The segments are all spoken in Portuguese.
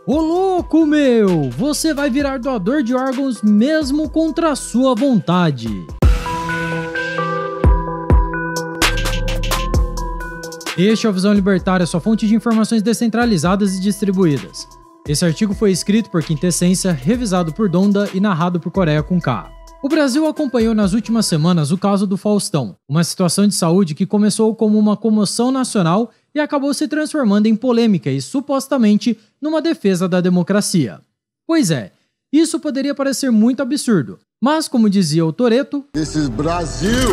Ô louco, meu! Você vai virar doador de órgãos mesmo contra a sua vontade. Este é o Visão Libertária, sua fonte de informações descentralizadas e distribuídas. Esse artigo foi escrito por Quintessência, revisado por Donda e narrado por Coreia com K. O Brasil acompanhou nas últimas semanas o caso do Faustão, uma situação de saúde que começou como uma comoção nacional e acabou se transformando em polêmica e, supostamente, numa defesa da democracia. Pois é, isso poderia parecer muito absurdo, mas como dizia o Toretto, This is Brasil!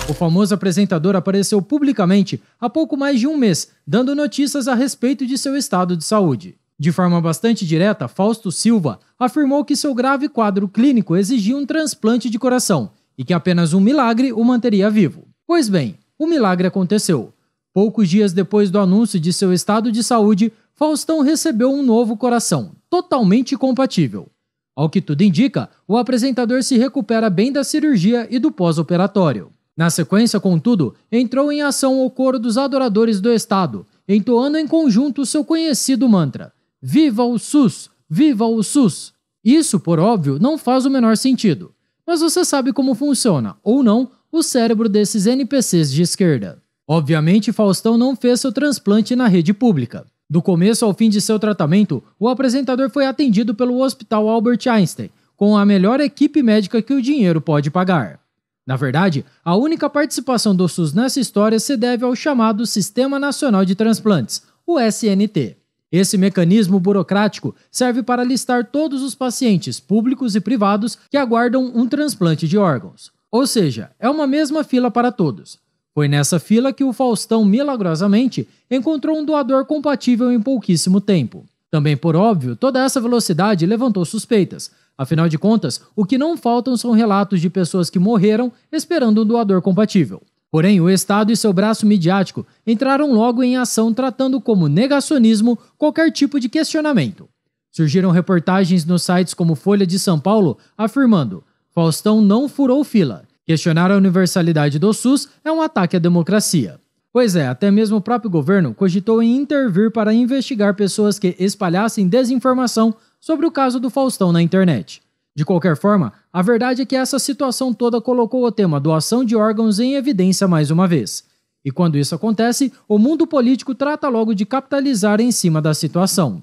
O famoso apresentador apareceu publicamente há pouco mais de um mês, dando notícias a respeito de seu estado de saúde. De forma bastante direta, Fausto Silva afirmou que seu grave quadro clínico exigia um transplante de coração e que apenas um milagre o manteria vivo. Pois bem, o milagre aconteceu. Poucos dias depois do anúncio de seu estado de saúde, Faustão recebeu um novo coração, totalmente compatível. Ao que tudo indica, o apresentador se recupera bem da cirurgia e do pós-operatório. Na sequência, contudo, entrou em ação o coro dos adoradores do Estado, entoando em conjunto seu conhecido mantra: Viva o SUS! Viva o SUS! Isso, por óbvio, não faz o menor sentido. Mas você sabe como funciona, ou não, o cérebro desses NPCs de esquerda. Obviamente, Faustão não fez seu transplante na rede pública. Do começo ao fim de seu tratamento, o apresentador foi atendido pelo Hospital Albert Einstein, com a melhor equipe médica que o dinheiro pode pagar. Na verdade, a única participação do SUS nessa história se deve ao chamado Sistema Nacional de Transplantes, o SNT. Esse mecanismo burocrático serve para listar todos os pacientes públicos e privados que aguardam um transplante de órgãos. Ou seja, é uma mesma fila para todos. Foi nessa fila que o Faustão, milagrosamente, encontrou um doador compatível em pouquíssimo tempo. Também, por óbvio, toda essa velocidade levantou suspeitas. Afinal de contas, o que não faltam são relatos de pessoas que morreram esperando um doador compatível. Porém, o Estado e seu braço midiático entraram logo em ação tratando como negacionismo qualquer tipo de questionamento. Surgiram reportagens nos sites como Folha de São Paulo afirmando: Faustão não furou fila. Questionar a universalidade do SUS é um ataque à democracia. Pois é, até mesmo o próprio governo cogitou em intervir para investigar pessoas que espalhassem desinformação sobre o caso do Faustão na internet. De qualquer forma, a verdade é que essa situação toda colocou o tema doação de órgãos em evidência mais uma vez. E quando isso acontece, o mundo político trata logo de capitalizar em cima da situação.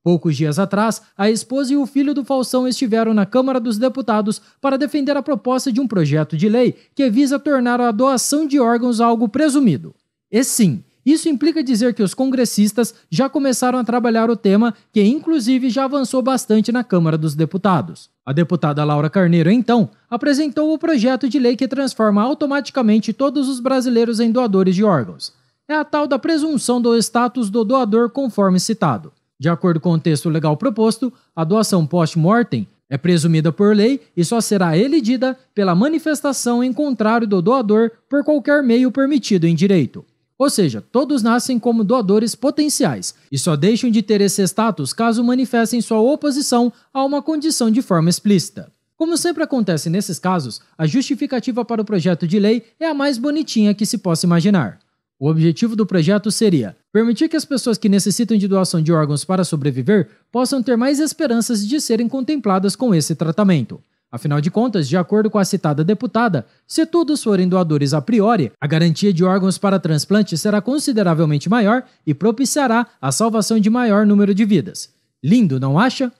Poucos dias atrás, a esposa e o filho do Faustão estiveram na Câmara dos Deputados para defender a proposta de um projeto de lei que visa tornar a doação de órgãos algo presumido. E sim, isso implica dizer que os congressistas já começaram a trabalhar o tema, que inclusive já avançou bastante na Câmara dos Deputados. A deputada Laura Carneiro, então, apresentou o projeto de lei que transforma automaticamente todos os brasileiros em doadores de órgãos. É a tal da presunção do status do doador conforme citado. De acordo com o texto legal proposto, a doação post-mortem é presumida por lei e só será elidida pela manifestação em contrário do doador por qualquer meio permitido em direito. Ou seja, todos nascem como doadores potenciais e só deixam de ter esse status caso manifestem sua oposição a uma condição de forma explícita. Como sempre acontece nesses casos, a justificativa para o projeto de lei é a mais bonitinha que se possa imaginar. O objetivo do projeto seria permitir que as pessoas que necessitam de doação de órgãos para sobreviver possam ter mais esperanças de serem contempladas com esse tratamento. Afinal de contas, de acordo com a citada deputada, se todos forem doadores a priori, a garantia de órgãos para transplante será consideravelmente maior e propiciará a salvação de maior número de vidas. Lindo, não acha?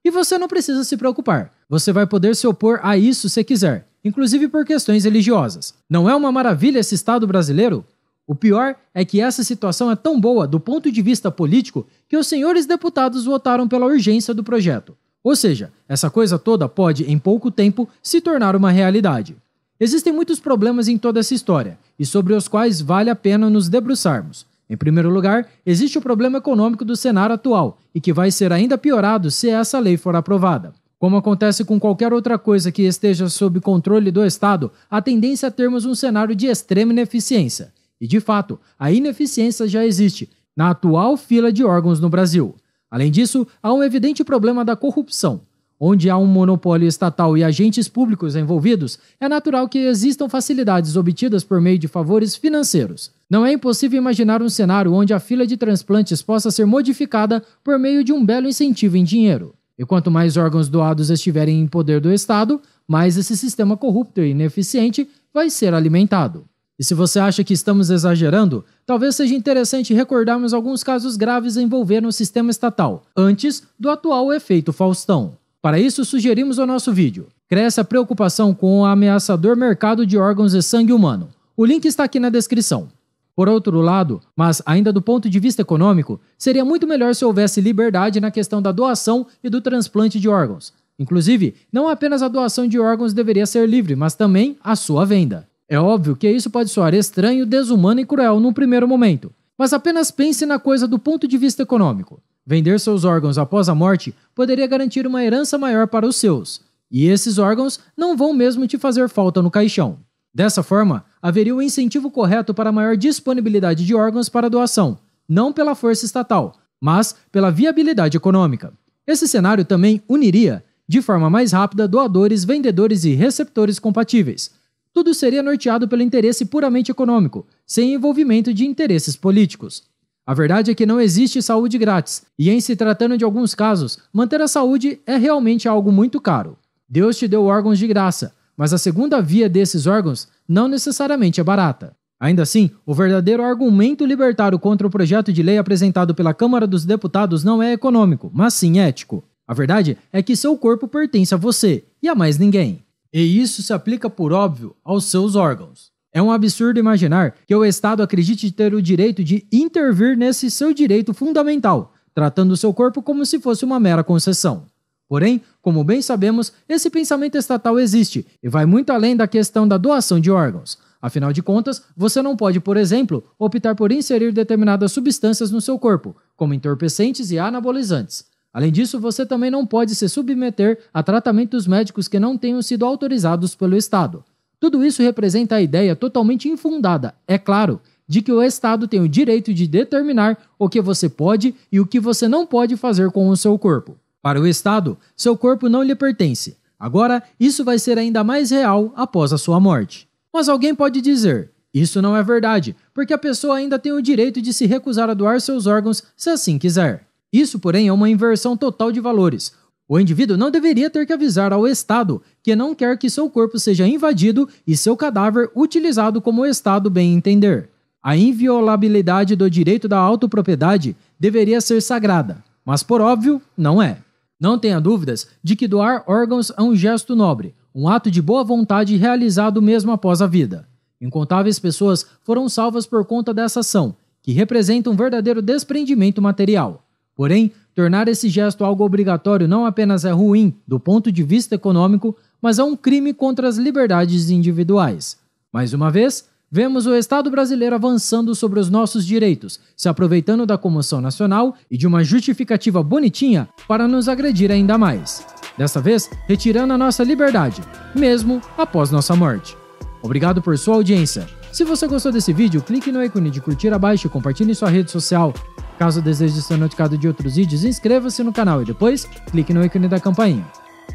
E você não precisa se preocupar. Você vai poder se opor a isso se quiser, inclusive por questões religiosas. Não é uma maravilha esse Estado brasileiro? O pior é que essa situação é tão boa do ponto de vista político que os senhores deputados votaram pela urgência do projeto. Ou seja, essa coisa toda pode, em pouco tempo, se tornar uma realidade. Existem muitos problemas em toda essa história, e sobre os quais vale a pena nos debruçarmos. Em primeiro lugar, existe o problema econômico do cenário atual, e que vai ser ainda piorado se essa lei for aprovada. Como acontece com qualquer outra coisa que esteja sob controle do Estado, a tendência é termos um cenário de extrema ineficiência. E, de fato, a ineficiência já existe na atual fila de órgãos no Brasil. Além disso, há um evidente problema da corrupção. Onde há um monopólio estatal e agentes públicos envolvidos, é natural que existam facilidades obtidas por meio de favores financeiros. Não é impossível imaginar um cenário onde a fila de transplantes possa ser modificada por meio de um belo incentivo em dinheiro. E quanto mais órgãos doados estiverem em poder do Estado, mais esse sistema corrupto e ineficiente vai ser alimentado. E se você acha que estamos exagerando, talvez seja interessante recordarmos alguns casos graves envolvendo o sistema estatal, antes do atual efeito Faustão. Para isso, sugerimos o nosso vídeo. Cresce a preocupação com o ameaçador mercado de órgãos e sangue humano. O link está aqui na descrição. Por outro lado, mas ainda do ponto de vista econômico, seria muito melhor se houvesse liberdade na questão da doação e do transplante de órgãos. Inclusive, não apenas a doação de órgãos deveria ser livre, mas também a sua venda. É óbvio que isso pode soar estranho, desumano e cruel num primeiro momento, mas apenas pense na coisa do ponto de vista econômico. Vender seus órgãos após a morte poderia garantir uma herança maior para os seus, e esses órgãos não vão mesmo te fazer falta no caixão. Dessa forma, haveria um incentivo correto para a maior disponibilidade de órgãos para doação, não pela força estatal, mas pela viabilidade econômica. Esse cenário também uniria, de forma mais rápida, doadores, vendedores e receptores compatíveis. Tudo seria norteado pelo interesse puramente econômico, sem envolvimento de interesses políticos. A verdade é que não existe saúde grátis, e em se tratando de alguns casos, manter a saúde é realmente algo muito caro. Deus te deu órgãos de graça, mas a segunda via desses órgãos não necessariamente é barata. Ainda assim, o verdadeiro argumento libertário contra o projeto de lei apresentado pela Câmara dos Deputados não é econômico, mas sim ético. A verdade é que seu corpo pertence a você e a mais ninguém. E isso se aplica, por óbvio, aos seus órgãos. É um absurdo imaginar que o Estado acredite ter o direito de intervir nesse seu direito fundamental, tratando o seu corpo como se fosse uma mera concessão. Porém, como bem sabemos, esse pensamento estatal existe e vai muito além da questão da doação de órgãos. Afinal de contas, você não pode, por exemplo, optar por inserir determinadas substâncias no seu corpo, como entorpecentes e anabolizantes. Além disso, você também não pode se submeter a tratamentos médicos que não tenham sido autorizados pelo Estado. Tudo isso representa a ideia totalmente infundada, é claro, de que o Estado tem o direito de determinar o que você pode e o que você não pode fazer com o seu corpo. Para o Estado, seu corpo não lhe pertence. Agora, isso vai ser ainda mais real após a sua morte. Mas alguém pode dizer, isso não é verdade, porque a pessoa ainda tem o direito de se recusar a doar seus órgãos se assim quiser. Isso, porém, é uma inversão total de valores. O indivíduo não deveria ter que avisar ao Estado que não quer que seu corpo seja invadido e seu cadáver utilizado como o Estado bem entender. A inviolabilidade do direito da autopropriedade deveria ser sagrada, mas por óbvio, não é. Não tenha dúvidas de que doar órgãos é um gesto nobre, um ato de boa vontade realizado mesmo após a vida. Incontáveis pessoas foram salvas por conta dessa ação, que representa um verdadeiro desprendimento material. Porém, tornar esse gesto algo obrigatório não apenas é ruim do ponto de vista econômico, mas é um crime contra as liberdades individuais. Mais uma vez, vemos o Estado brasileiro avançando sobre os nossos direitos, se aproveitando da comoção nacional e de uma justificativa bonitinha para nos agredir ainda mais. Dessa vez, retirando a nossa liberdade, mesmo após nossa morte. Obrigado por sua audiência. Se você gostou desse vídeo, clique no ícone de curtir abaixo e compartilhe em sua rede social. Caso deseje ser notificado de outros vídeos, inscreva-se no canal e depois clique no ícone da campainha.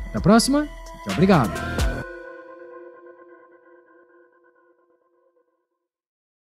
Até a próxima e obrigado!